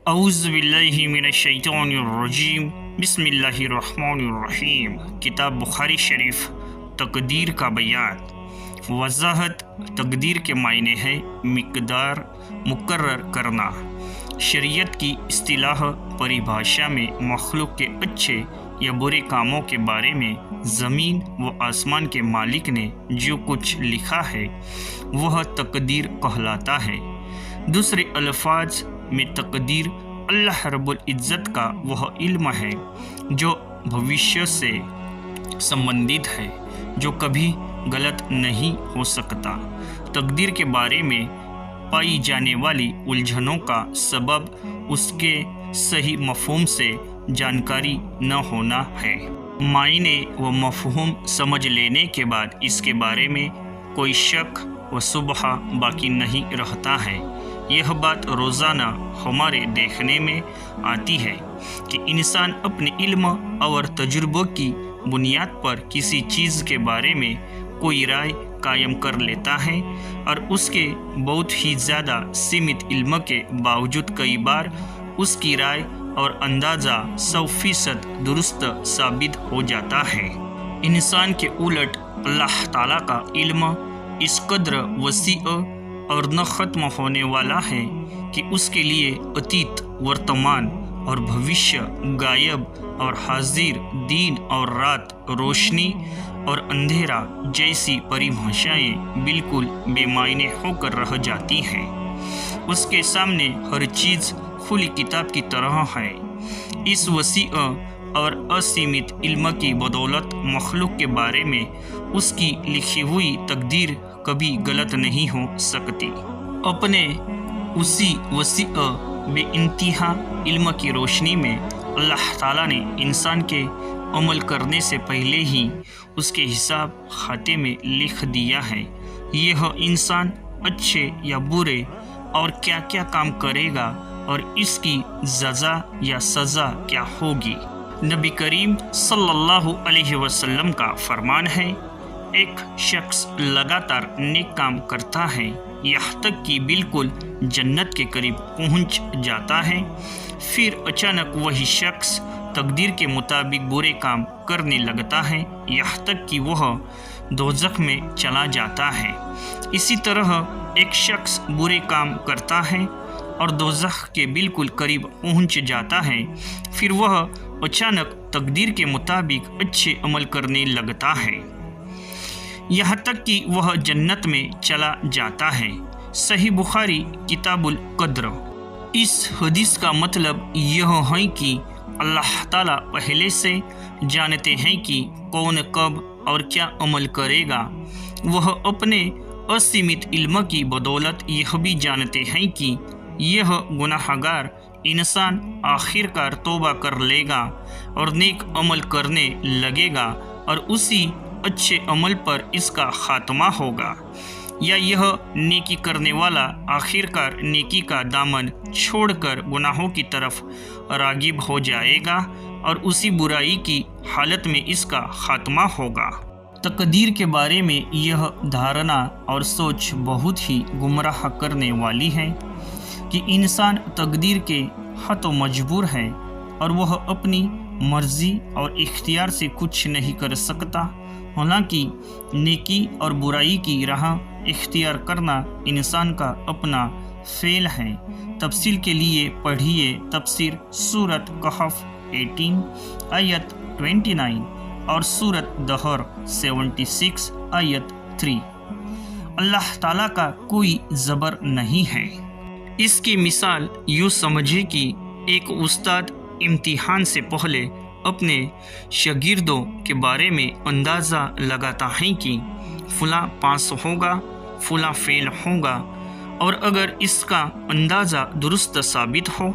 اعوذ باللہ من الشیطان الرجیم بسم اللہ الرحمن الرحیم۔ کتاب بخاری شریف تقدیر کا بیان۔ وضاحت: تقدیر کے معنی ہے مقدار مقرر کرنا۔ شریعت کی اصطلاح پریبھاشا میں مخلوق کے اچھے یا برے کاموں کے بارے میں زمین و آسمان کے مالک نے جو کچھ لکھا ہے وہ تقدیر کہلاتا ہے۔ دوسرے الفاظ میں تقدیر اللہ رب العزت کا وہ علم ہے جو بھوشیہ سے سمبندھت ہے، جو کبھی غلط نہیں ہو سکتا۔ تقدیر کے بارے میں پائی جانے والی الجھنوں کا سبب اس کے صحیح مفہوم سے جانکاری نہ ہونا ہے۔ معنی و مفہوم سمجھ لینے کے بعد اس کے بارے میں کوئی شک و شبہ باقی نہیں رہتا ہے۔ یہ بات روزانہ ہمارے دیکھنے میں آتی ہے کہ انسان اپنے علم اور تجربوں کی بنیاد پر کسی چیز کے بارے میں کوئی رائے قائم کر لیتا ہے، اور اس کے بہت ہی زیادہ سیمت علم کے باوجود کئی بار اس کی رائے اور اندازہ 100% درست ثابت ہو جاتا ہے۔ انسان کے الٹ اللہ تعالیٰ کا علم اس قدر وسیع اور نہ ختم ہونے والا ہے کہ اس کے لیے اتیت، ورتمان اور بھوشیہ، غائب اور حاضر، دن اور رات، روشنی اور اندھیرا جیسی پریبھاشائیں بالکل بے معنی ہو کر رہ جاتی ہیں۔ اس کے سامنے ہر چیز کھلی کتاب کی طرح ہے۔ اس وسیع اور اسیمت علم کی بدولت مخلوق کے بارے میں اس کی لکھی ہوئی تقدیر کبھی غلط نہیں ہو سکتی۔ اپنے اسی وسیع بے انتہا علم کی روشنی میں اللہ تعالیٰ نے انسان کے عمل کرنے سے پہلے ہی اس کے حساب خاتے میں لکھ دیا ہے۔ یہ انسان اچھے یا برے اور کیا کیا کام کرے گا اور اس کی جزا یا سزا کیا ہوگی۔ نبی کریم صلی اللہ علیہ وسلم کا فرمان ہے، ایک شخص لگاتار نیک کام کرتا ہے یہاں تک کہ بالکل جنت کے قریب پہنچ جاتا ہے، پھر اچانک وہی شخص تقدیر کے مطابق برے کام کرنے لگتا ہے یہاں تک کہ وہ دوزخ میں چلا جاتا ہے۔ اسی طرح ایک شخص برے کام کرتا ہے اور دوزخ کے بالکل قریب پہنچ جاتا ہے، پھر وہ اچانک تقدیر کے مطابق اچھے عمل کرنے لگتا ہے یہاں تک کہ وہ جنت میں چلا جاتا ہے۔ صحیح بخاری کتاب القدر۔ اس حدیث کا مطلب یہ ہے کہ اللہ تعالیٰ پہلے سے جانتے ہیں کہ کون کب اور کیا عمل کرے گا۔ وہ اپنے اسیمت علم کی بدولت یہ بھی جانتے ہیں کہ یہ گناہ گار انسان آخر کار توبہ کر لے گا اور نیک عمل کرنے لگے گا، اور اسی اچھے عمل پر اس کا خاتمہ ہوگا، یا یہ نیکی کرنے والا آخر کار نیکی کا دامن چھوڑ کر گناہوں کی طرف راغب ہو جائے گا اور اسی برائی کی حالت میں اس کا خاتمہ ہوگا۔ تقدیر کے بارے میں یہ دھارنا اور سوچ بہت ہی گمراہ کرنے والی ہے کہ انسان تقدیر کے ہاتھوں مجبور ہے اور وہ اپنی مرضی اور اختیار سے کچھ نہیں کر سکتا۔ حالانکہ نیکی اور برائی کی راہ اختیار کرنا انسان کا اپنا فعل ہے۔ تفصیل کے لیے پڑھیے تفسیر سورۃ کہف 18 آیت 29 اور سورۃ دہر 76 آیت 3۔ اللہ تعالیٰ کا کوئی زبر نہیں ہے۔ اس کی مثال یوں سمجھے کہ ایک استاد امتحان سے پہلے اپنے شاگردوں کے بارے میں اندازہ لگاتا ہے کہ فلاں پاس ہوگا، فلاں فیل ہوگا، اور اگر اس کا اندازہ درست ثابت ہو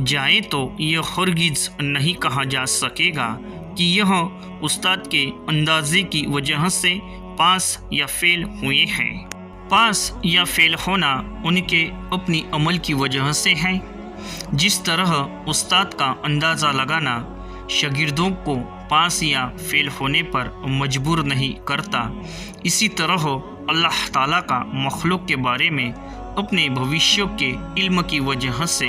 جائے تو یہ ہرگز نہیں کہا جا سکے گا کہ یہ استاد کے اندازے کی وجہ سے پاس یا فیل ہوئے ہیں۔ پاس یا فیل ہونا ان کے اپنی عمل کی وجہ سے ہے۔ جس طرح استاد کا اندازہ لگانا شاگردوں کو پاس یا فیل ہونے پر مجبور نہیں کرتا، اسی طرح اللہ تعالیٰ کا مخلوق کے بارے میں اپنے بھوشیہ کے علم کی وجہ سے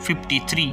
53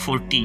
40।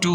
2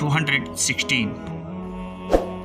216।